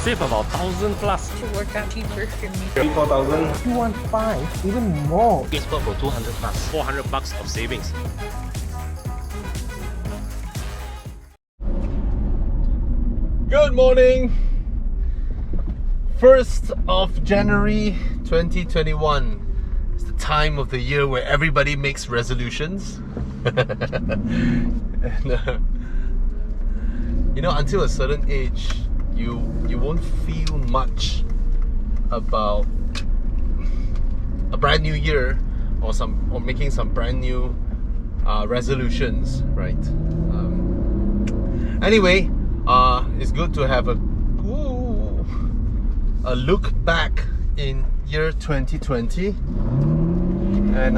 save about 1,000 plus. To work out cheaper for me. 4,000. 215, even more. It's worth for 200 plus. 400 bucks of savings. Good morning. 1st of January 2021. It's the time of the year where everybody makes resolutions. And, you know, until a certain age, you won't feel much about a brand new year or making some brand new resolutions, right? Anyway, it's good to have a look back in year 2020, and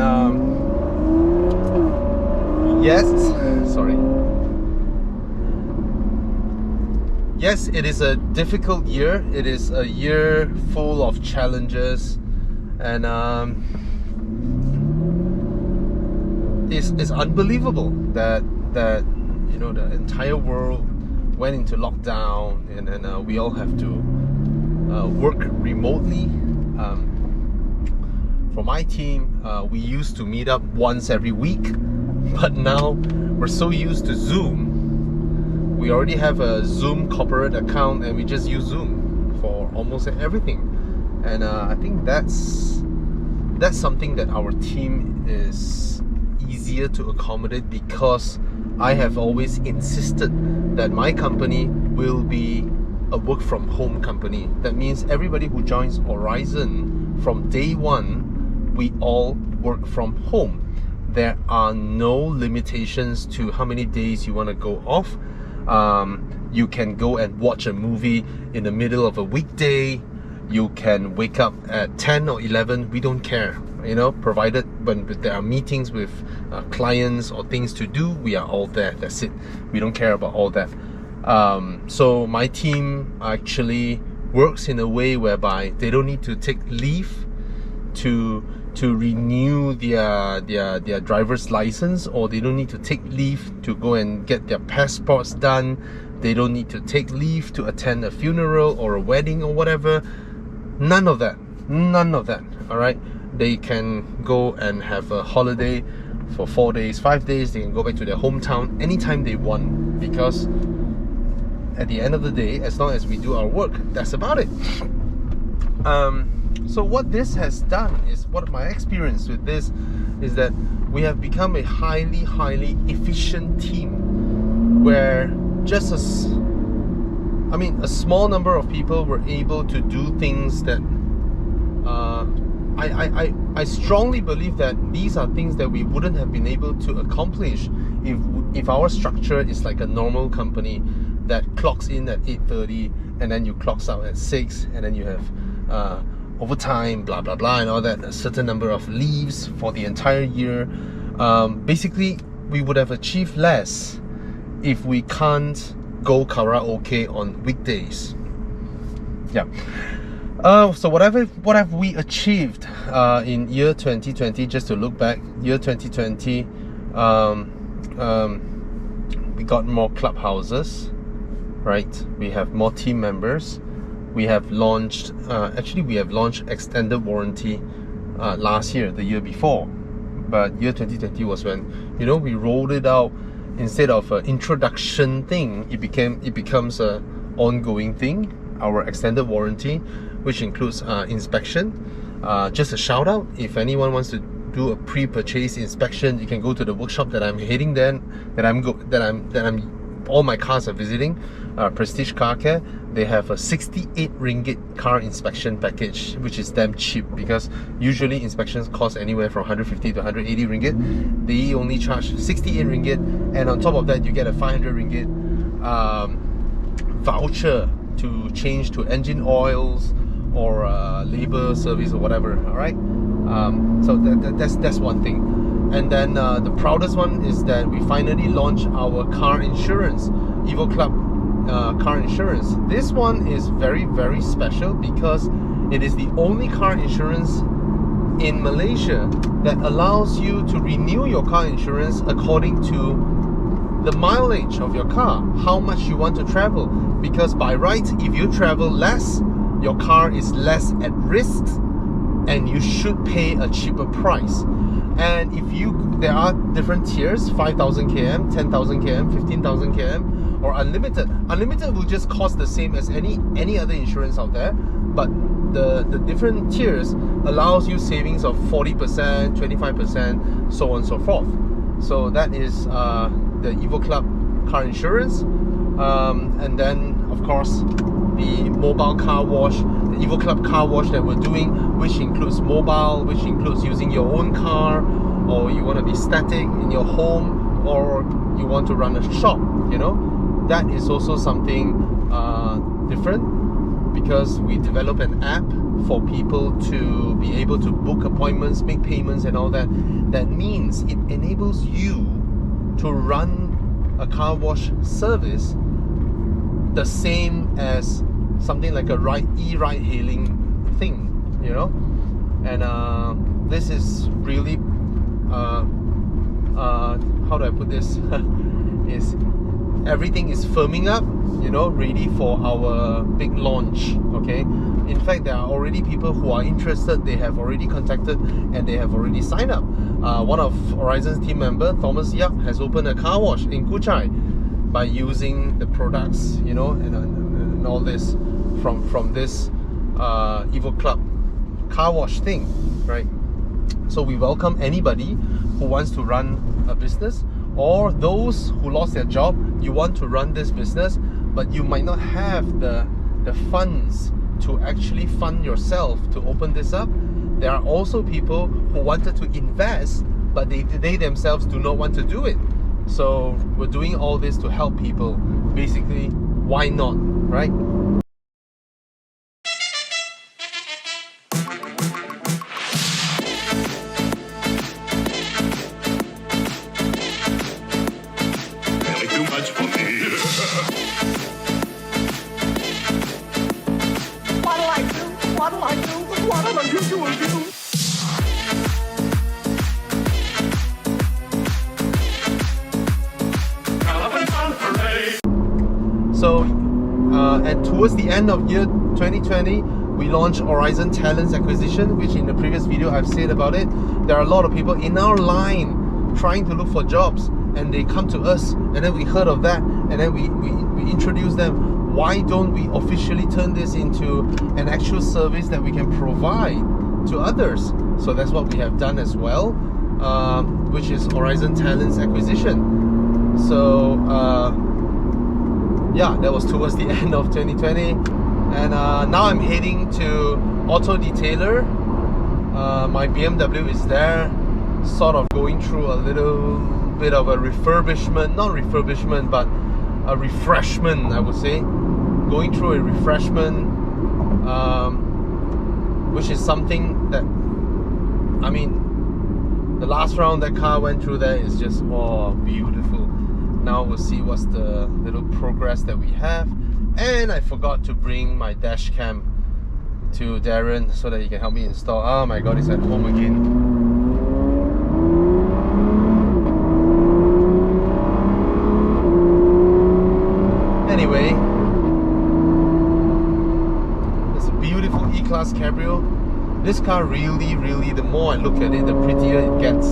yes, it is a difficult year. It is a year full of challenges, and it's unbelievable that you know, the entire world went into lockdown, and then we all have to work remotely. For my team, we used to meet up once every week, but now we're so used to Zoom. We already have a Zoom corporate account, and we just use Zoom for almost everything. And I think that's something that our team is easier to accommodate, because I have always insisted that my company will be a work from home company. That means everybody who joins Aurizn from day one, we all work from home. There are no limitations to how many days you want to go off. You can go and watch a movie in the middle of a weekday. You can wake up at 10 or 11. We don't care, you know, provided when there are meetings with clients or things to do, we are all there. That's it. We don't care about all that. So my team actually works in a way whereby they don't need to take leave to renew their driver's license, or they don't need to take leave to go and get their passports done. They don't need to take leave to attend a funeral or a wedding or whatever. None of that. All right, they can go and have a holiday for 4 days, 5 days. They can go back to their hometown anytime they want, because at the end of the day, as long as we do our work, that's about it. So what this has done is, what my experience with this is that we have become a highly efficient team, where just a small number of people were able to do things that I strongly believe that these are things that we wouldn't have been able to accomplish if our structure is like a normal company that clocks in at 8:30 and then you clocks out at 6, and then you have overtime, blah blah blah, and all that, a certain number of leaves for the entire year. Basically, we would have achieved less if we can't go karaoke on weekdays. Yeah. So what have we achieved in year 2020? Just to look back, year 2020, we got more clubhouses, right? We have more team members. We have launched, we have launched extended warranty last year, the year before. But year 2020 was when, you know, we rolled it out. Instead of an introduction thing, it becomes a ongoing thing. Our extended warranty, which includes inspection. Just a shout out, if anyone wants to do a pre-purchase inspection, you can go to the workshop that I'm heading all my cars are visiting, Prestige Car Care. They have a 68 ringgit car inspection package, which is damn cheap, because usually inspections cost anywhere from 150 to 180 ringgit. They only charge 68 ringgit, and on top of that you get a 500 ringgit voucher to change to engine oils or labor service or whatever. All right, so that's one thing. And then the proudest one is that we finally launched our car insurance, Evoclub Car Insurance. This one is very special, because it is the only car insurance in Malaysia that allows you to renew your car insurance according to the mileage of your car, how much you want to travel. Because by right, if you travel less, your car is less at risk and you should pay a cheaper price. And if there are different tiers, 5,000 km, 10,000 km, 15,000 km, or unlimited. Unlimited will just cost the same as any other insurance out there, but the different tiers allows you savings of 40%, 25%, so on and so forth. So that is the Evoclub Car Insurance. And then, of course, the mobile car wash, the Evoclub Car Wash that we're doing, which includes mobile, which includes using your own car, or you want to be static in your home, or you want to run a shop, you know. That is also something different, because we develop an app for people to be able to book appointments, make payments and all that. That means it enables you to run a car wash service the same as something like a e-ride hailing thing, you know. And this is really how do I put this is everything is firming up, you know, ready for our big launch. Okay, in fact, there are already people who are interested. They have already contacted and they have already signed up. One of Aurizon's team member, Thomas Yap, has opened a car wash in Kuchai by using the products, you know, and all this from this Evoclub Car Wash thing, right? So we welcome anybody who wants to run a business, or those who lost their job. You want to run this business, but you might not have the funds to actually fund yourself to open this up. There are also people who wanted to invest, but they themselves do not want to do it. So we're doing all this to help people. Basically, why not, right? So, and towards the end of year 2020, we launched Aurizn Talents Acquisition, which in the previous video I've said about it. There are a lot of people in our line trying to look for jobs, and they come to us, and then we heard of that, and then we introduce them. Why don't we officially turn this into an actual service that we can provide to others? So that's what we have done as well, which is Aurizn Talents Acquisition. So yeah, that was towards the end of 2020, and now I'm heading to Auto Detailer. My BMW is there, sort of going through a little bit of a refurbishment, not refurbishment, but a refreshment, I would say. Going through a refreshment, which is something that, I mean, the last round that car went through there is just, oh, beautiful. Now we'll see what's the little progress that we have. And I forgot to bring my dash cam to Darren so that he can help me install. Oh my god, he's at home again. Anyway, it's a beautiful E-Class Cabrio. This car really, the more I look at it, the prettier it gets.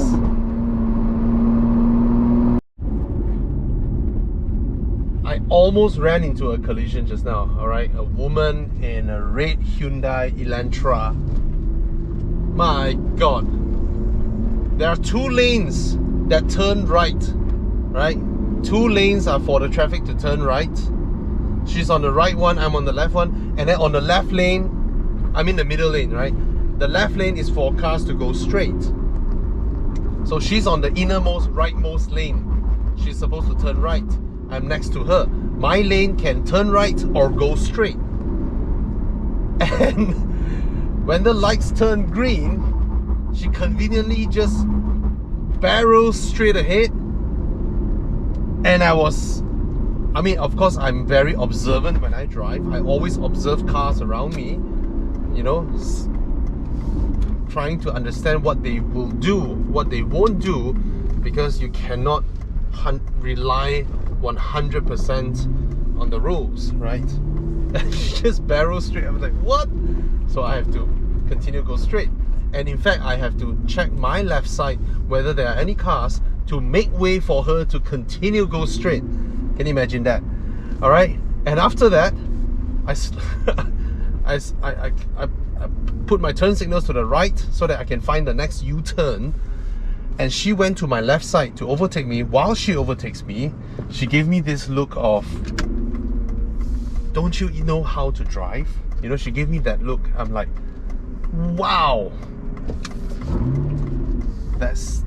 I almost ran into a collision just now, alright? A woman in a red Hyundai Elantra. My god. There are two lanes that turn right, right? Two lanes are for the traffic to turn right. She's on the right one, I'm on the left one. And then on the left lane, I'm in the middle lane, right? The left lane is for cars to go straight. So she's on the innermost, rightmost lane. She's supposed to turn right. I'm next to her. My lane can turn right or go straight. And when the lights turn green, she conveniently just barrels straight ahead. And I mean, of course, I'm very observant when I drive. I always observe cars around me, you know, trying to understand what they will do, what they won't do, because you cannot rely 100% on the rules, right? And she just barrels straight. I was like, what? So I have to continue to go straight. And in fact, I have to check my left side whether there are any cars to make way for her to continue go straight. Can you imagine that? All right. And after that, I put my turn signals to the right so that I can find the next U-turn. And she went to my left side to overtake me. While she overtakes me, she gave me this look of, don't you know how to drive? You know, she gave me that look. I'm like, wow. That's...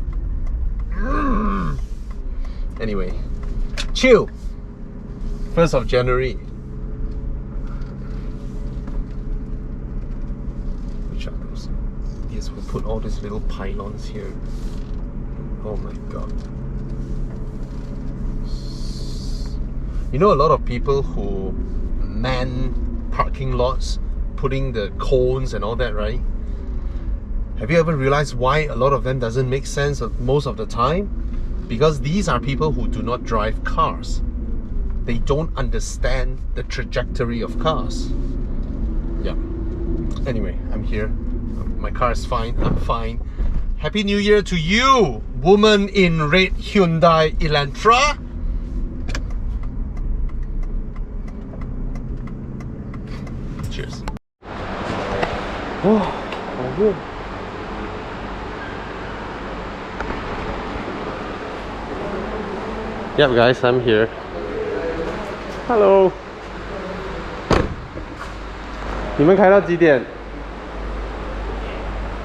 Anyway, chill. 1st of January. Which are those? Yes, we'll put all these little pylons here. Oh my god. You know, a lot of people who man parking lots, putting the cones and all that, right? Have you ever realized why a lot of them doesn't make sense most of the time? Because these are people who do not drive cars. They don't understand the trajectory of cars. Yeah. Anyway, I'm here. My car is fine. I'm fine. Happy New Year to you, woman in red Hyundai Elantra. Cheers. Oh, I'm good. Yep, guys, I'm here. Hello. 你们开到几点？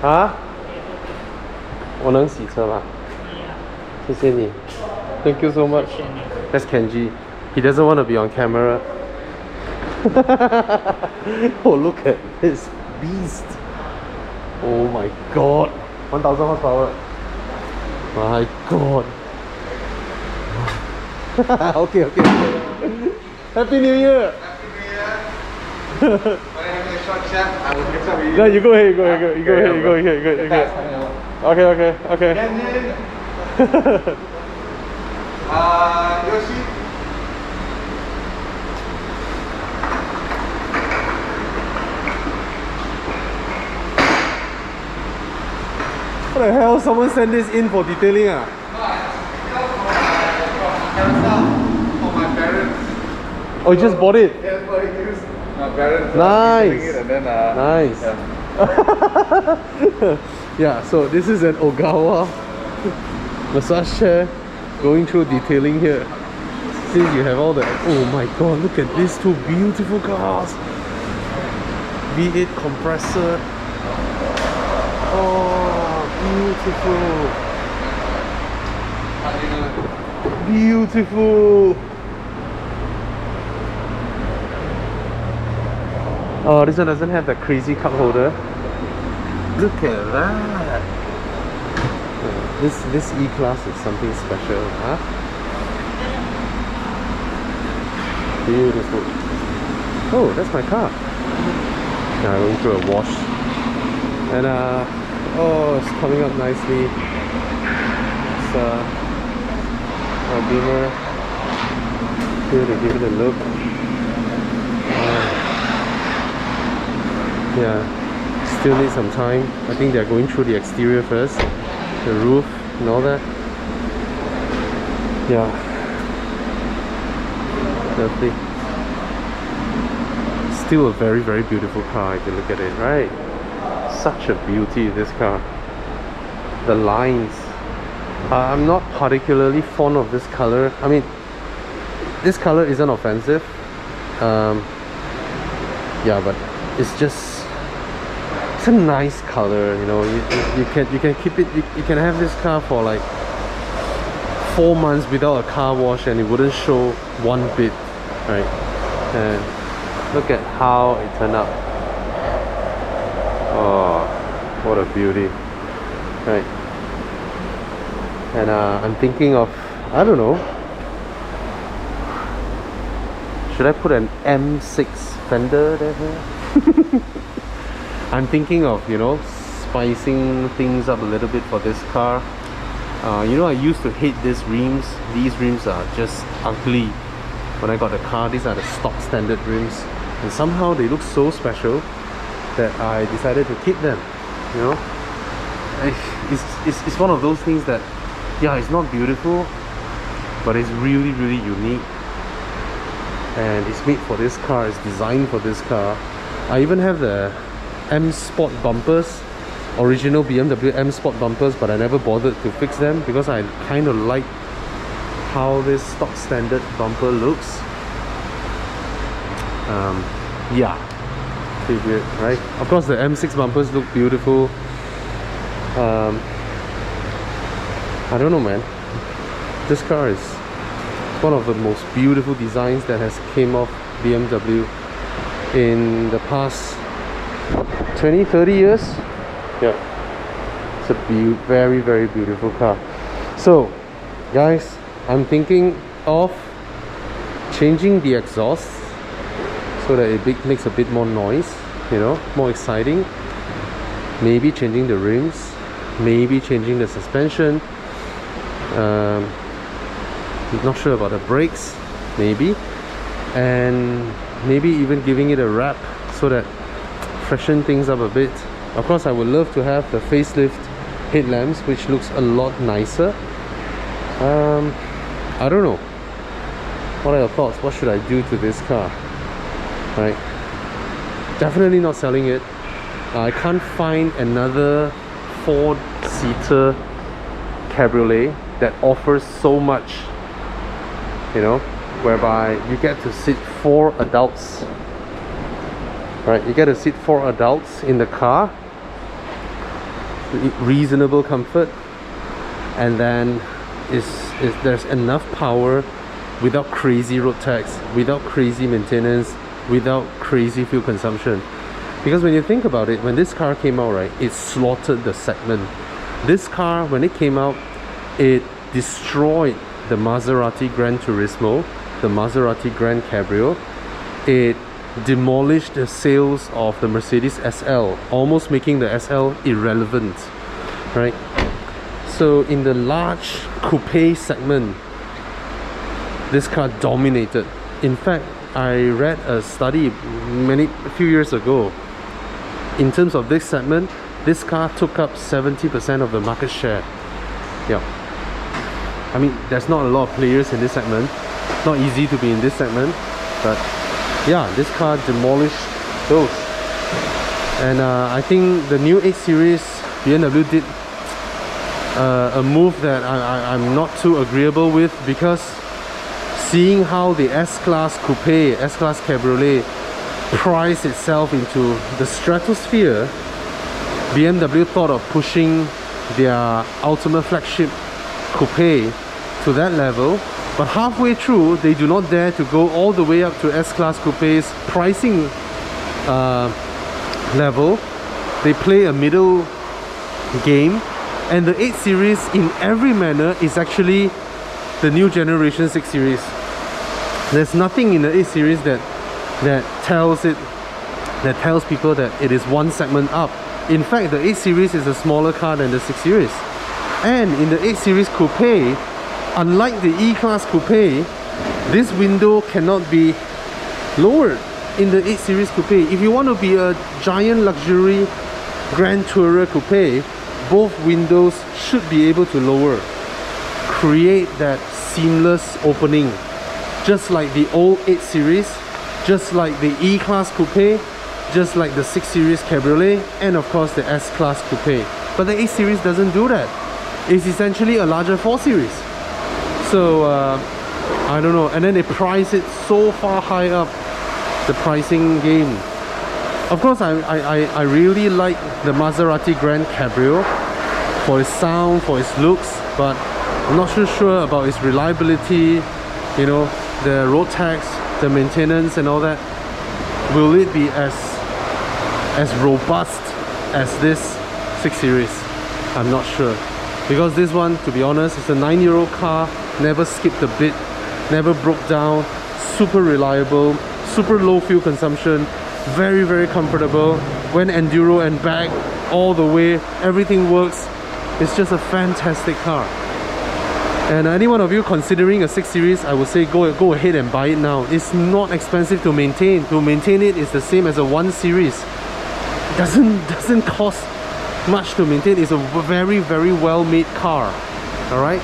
啊？我能洗车吗？谢谢你。Thank you so much. That's Kenji. He doesn't want to be on camera. Oh, look at this beast. Oh my god. 1000 horsepower. My god. Okay. Happy New Year. When I have a short chat, I will get some. No, you go ahead. You go ahead. Okay. Yoshi. What the hell? Someone sent this in for detailing, ah? For my parents. Oh, you just bought it? Yeah, for use. My parents. Nice. It and then, nice. Yeah. Yeah. So this is an Ogawa massage chair going through detailing here. Since you have all the, oh my god, look at these two beautiful cars. V8 compressor. Oh, beautiful. Oh, this one doesn't have that crazy cup holder. Look at that. This E-Class is something special, huh? Beautiful. Oh, that's my car. Now I'm going through a wash. And oh, it's coming up nicely. It's a Beamer. Here to give it a look. Yeah, still need some time. I think they're going through the exterior first, the roof and all that. Yeah, lovely. Still a very, very beautiful car if you look at it, right? Such a beauty, this car. The lines. I'm not particularly fond of this color. I mean, this color isn't offensive. Yeah, but it's just, it's a nice color, you know. You can keep it. You can have this car for like 4 months without a car wash, and it wouldn't show one bit, right? And look at how it turned out. Oh, what a beauty, right? And I'm thinking of, I don't know, should I put an M6 fender there? I'm thinking of, you know, spicing things up a little bit for this car. You know, I used to hate these rims. These rims are just ugly. When I got the car, these are the stock standard rims, and somehow they look so special that I decided to keep them. You know, it's one of those things that, yeah, it's not beautiful, but it's really, really unique, and it's made for this car. It's designed for this car. I even have the M Sport bumpers, original BMW M Sport bumpers, but I never bothered to fix them because I kind of like how this stock standard bumper looks. Yeah, pretty good, right? Of course, the M6 bumpers look beautiful. I don't know, man. This car is one of the most beautiful designs that has came off BMW in the past 20-30 years. Yeah, it's a very, very beautiful car. So guys, I'm thinking of changing the exhaust so that it makes a bit more noise, you know, more exciting. Maybe changing the rims, maybe changing the suspension. Not sure about the brakes, maybe, and maybe even giving it a wrap so that freshen things up a bit. Of course, I would love to have the facelift headlamps, which looks a lot nicer. I don't know. What are your thoughts? What should I do to this car? Right? Definitely not selling it. I can't find another 4-seater cabriolet that offers so much, you know, whereby you get to sit 4 adults. Right? You get to sit 4 adults in the car, reasonable comfort, and then there's enough power without crazy road tax, without crazy maintenance, without crazy fuel consumption. Because when you think about it, when this car came out, right, it slaughtered the segment. This car, when it came out, it destroyed the Maserati Gran Turismo, the Maserati Gran Cabrio. It demolished the sales of the Mercedes SL, almost making the SL irrelevant, right? So in the large coupe segment, this car dominated. In fact, I read a study a few years ago. In terms of this segment, this car took up 70% of the market share. Yeah, I mean, there's not a lot of players in this segment. Not easy to be in this segment, but yeah, this car demolished those. And I think the new 8 Series BMW did a move that I'm not too agreeable with, because seeing how the S-Class Coupe, S-Class Cabriolet priced itself into the stratosphere, BMW thought of pushing their ultimate flagship coupe to that level, but halfway through they do not dare to go all the way up to S-Class Coupe's pricing level. They play a middle game, and the 8 Series in every manner is actually the new generation 6 Series. There's nothing in the 8 Series that tells people that it is one segment up. In fact, the 8 Series is a smaller car than the 6 Series. And in the 8 Series Coupe, unlike the E-Class Coupe, this window cannot be lowered in the 8 Series Coupe. If you want to be a giant luxury Grand Tourer Coupe, both windows should be able to lower. Create that seamless opening, just like the old 8 Series, just like the E-Class Coupe, just like the 6 Series Cabriolet, and of course the S-Class Coupe. But the 8 Series doesn't do that. It's essentially a larger 4 Series. So I don't know, and then they price it so far high up, the pricing game. Of course, I really like the Maserati Gran Cabrio for its sound, for its looks, but I'm not so sure about its reliability, you know, the road tax, the maintenance and all that. Will it be as robust as this 6 Series? I'm not sure. Because this one, to be honest, is a 9-year-old car, never skipped a bit, never broke down, super reliable, super low fuel consumption, very, very comfortable, went enduro and back all the way, everything works. It's just a fantastic car. And any one of you considering a 6 Series, I would say go ahead and buy it now. It's not expensive to maintain. To maintain it is the same as a 1 Series. It doesn't cost much to maintain. It's a very well made car. Alright,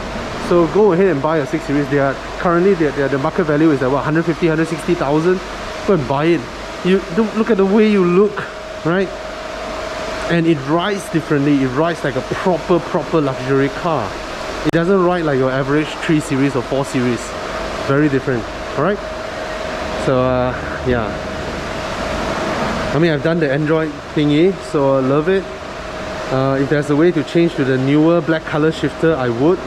so go ahead and buy a 6 Series. They are currently the market value is at what, 150, 160,000. Go and buy it. You don't look at the way you look, right? And it rides differently. It rides like a proper luxury car. It doesn't ride like your average 3 Series or 4 Series. Very different. Alright? So yeah. I mean, I've done the Android thingy, so I love it. If there's a way to change to the newer black color shifter, I would.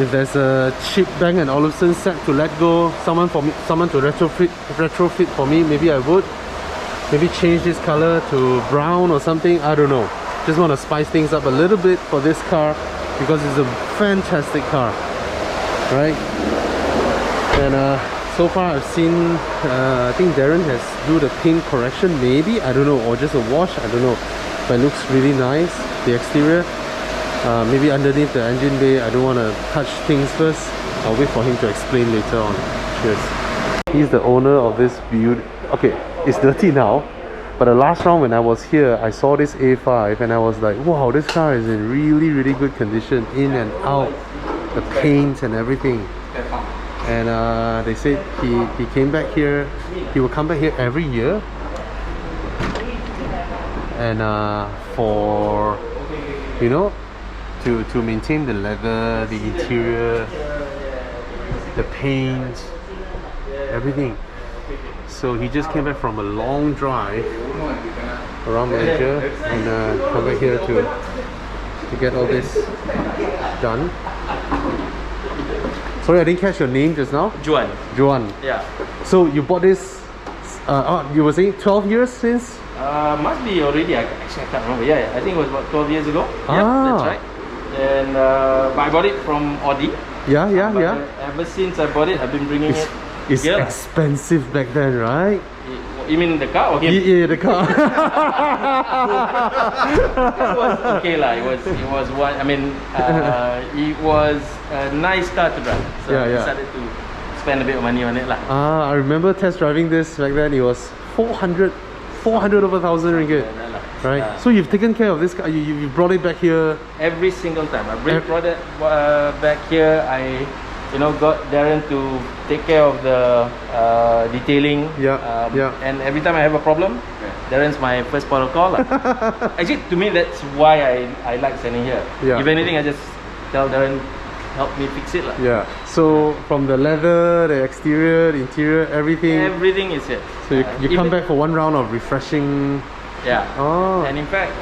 If there's a cheap Bang & Olufsen set to let go, someone to retrofit for me, maybe I would. Maybe change this color to brown or something, I don't know. Just want to spice things up a little bit for this car because it's a fantastic car, right? And so far I've seen, I think Darren has do the paint correction, maybe, I don't know, or just a wash, I don't know. But it looks really nice, the exterior. Maybe underneath the engine bay, I don't want to touch things first. I'll wait for him to explain later on. Cheers. He's the owner of this beauty. Okay, it's dirty now, but the last round when I was here, I saw this A5 and I was like, wow, this car is in really good condition, in and out, the paint and everything. And they said he came back here, he will come back here every year, and for, you know, to maintain the leather, the interior, the paint, everything. So he just came back from a long drive around Malaysia and come back here to get all this done. Sorry, I didn't catch your name just now. Juan. Juan. Yeah. So you bought this, you were saying 12 years since? Must be already, actually I can't remember. Yeah, I think it was about 12 years ago. Yeah, that's right. And but I bought it from Audi. Yeah. Ever since I bought it, I've been bringing it. It's expensive back then, right? You mean the car or him? Yeah, the car. It was okay lah. It was one. I mean, it was a nice car to drive. So I decided to spend a bit of money on it lah. I remember test driving this back then. It was 400 over 1,000 ringgit. Right. So you've taken care of this car. You brought it back here every single time. I brought it back here. I got Darren to take care of the detailing. And every time I have a problem, Darren's my first port of call. Actually, to me, that's why I like standing here. If anything, I just tell Darren, help me fix it. Yeah. So from the leather, the exterior, the interior, everything is here. So you come back for one round of refreshing. Yeah. And in fact,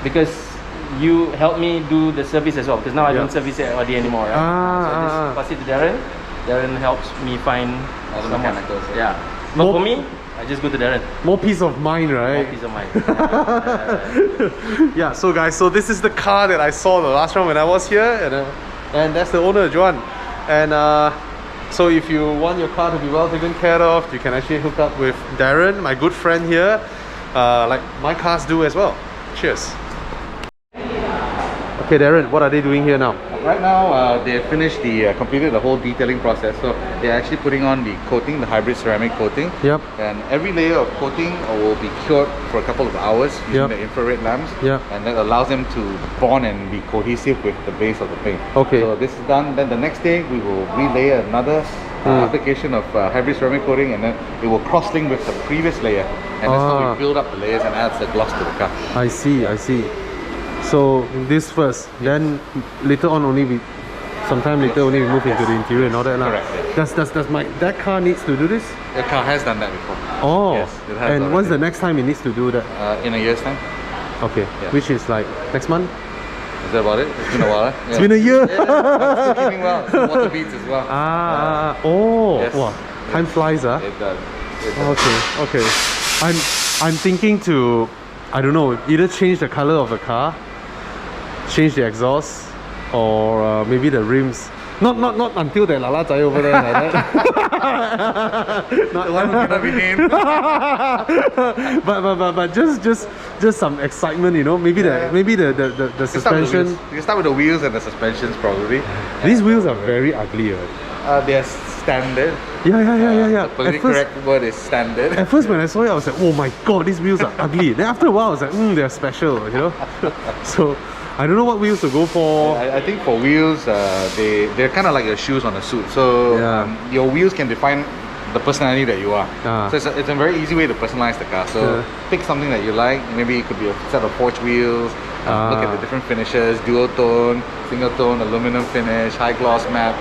because you help me do the service as well, because now I don't service it at Audi anymore, right? So I just pass it to Darren. Darren helps me find all the mechanicals. Yeah. But for me, I just go to Darren. More peace of mind, right? More peace of mind. Yeah. So guys, so this is the car that I saw the last round when I was here, and that's the owner, Juan. And so if you want your car to be well taken care of, you can actually hook up with Darren, my good friend here, like my cars do as well. Cheers. Okay, Darren, what are they doing here now? Right now, they have finished completed the whole detailing process. So they're actually putting on the coating, the hybrid ceramic coating. Yep. And every layer of coating will be cured for a couple of hours using the infrared lamps. Yep. And that allows them to bond and be cohesive with the base of the paint. Okay. So this is done. Then the next day, we will relay another application of hybrid ceramic coating, and then it will cross-link with the previous layer. And that's how we build up the layers and adds the gloss to the car. I see. So this first, then later on sometime later only we move into the interior and all that. Correct. Does that car needs to do this? The car has done that before. Oh. Yes, it has. And when's the next time it needs to do that? In a year's time. Okay. Yeah. Which is like next month? Is that about it? It's been a while. It's been a year. It's still keeping well. Some water beads as well. Yes. Wow. Time flies, huh? It does. Okay. I'm thinking to, I don't know, either change the color of the car, change the exhaust, or maybe the rims. Not until the Lala Jai over there like that. Not the one who cannot be named. but just just some excitement, you know. Maybe the suspension. You can start with the wheels and the suspensions probably. These wheels are very ugly, right? They're standard. Yeah. The politically correct word is standard. At first when I saw it, I was like, oh my god, these wheels are ugly. Then after a while, I was like, they're special, you know. So I don't know what wheels to go for. I think for wheels, they're kind of like your shoes on a suit. So your wheels can define the personality that you are. So it's a very easy way to personalize the car. So pick something that you like. Maybe it could be a set of forged wheels. Look at the different finishes: dual tone, single tone, aluminum finish, high gloss matte.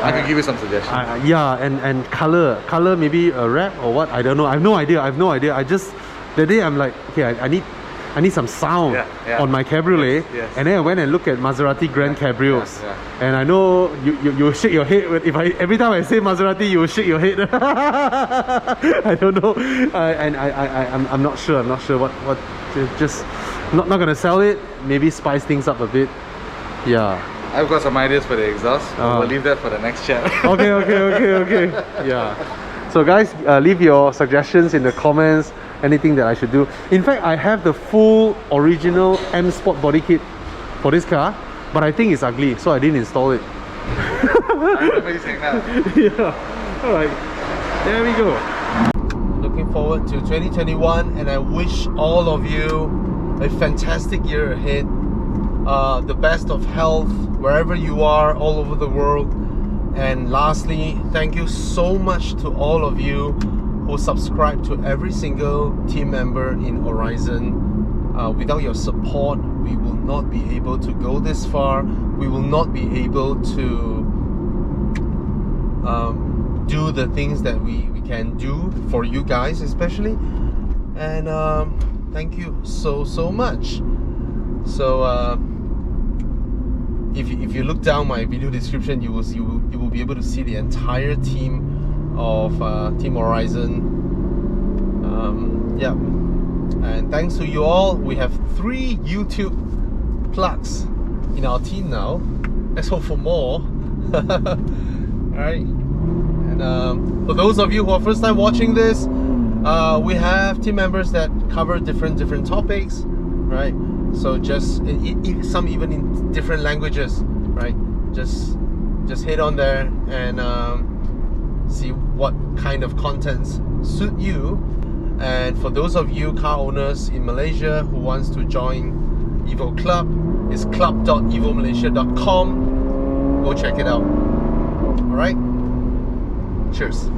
I can give you some suggestions. And color maybe a wrap or what? I don't know. I have no idea. I just the day I'm like, okay, I need some sound on my Cabriolet. Yes. And then I went and looked at Maserati Grand Cabrios. And I know you shake your head every time I say Maserati, you will shake your head. I don't know. I'm not sure. What just not gonna sell it. Maybe spice things up a bit. Yeah. I've got some ideas for the exhaust. We'll leave that for the next chat. Okay. Yeah. So guys, leave your suggestions in the comments. Anything that I should do. In fact, I have the full original M Sport body kit for this car, but I think it's ugly, so I didn't install it. I remember you saying that. Yeah. Alright. There we go. Looking forward to 2021, and I wish all of you a fantastic year ahead. The best of health wherever you are all over the world. And lastly, thank you so much to all of you who subscribe to every single team member in Aurizn. Without your support, we will not be able to go this far. We will not be able to do the things that we can do for you guys especially. And thank you so much. So if you look down my video description, you will be able to see the entire team of Team Aurizn. And thanks to you all, we have 3 YouTube plugs in our team now. Let's hope for more. Alright. And for those of you who are first time watching this, we have team members that cover different topics, right? So just some even in different languages, right? Just head on there and see what kind of contents suit you. And for those of you car owners in Malaysia who wants to join Evoclub, it's club.evomalaysia.com. Go check it out. Alright? Cheers.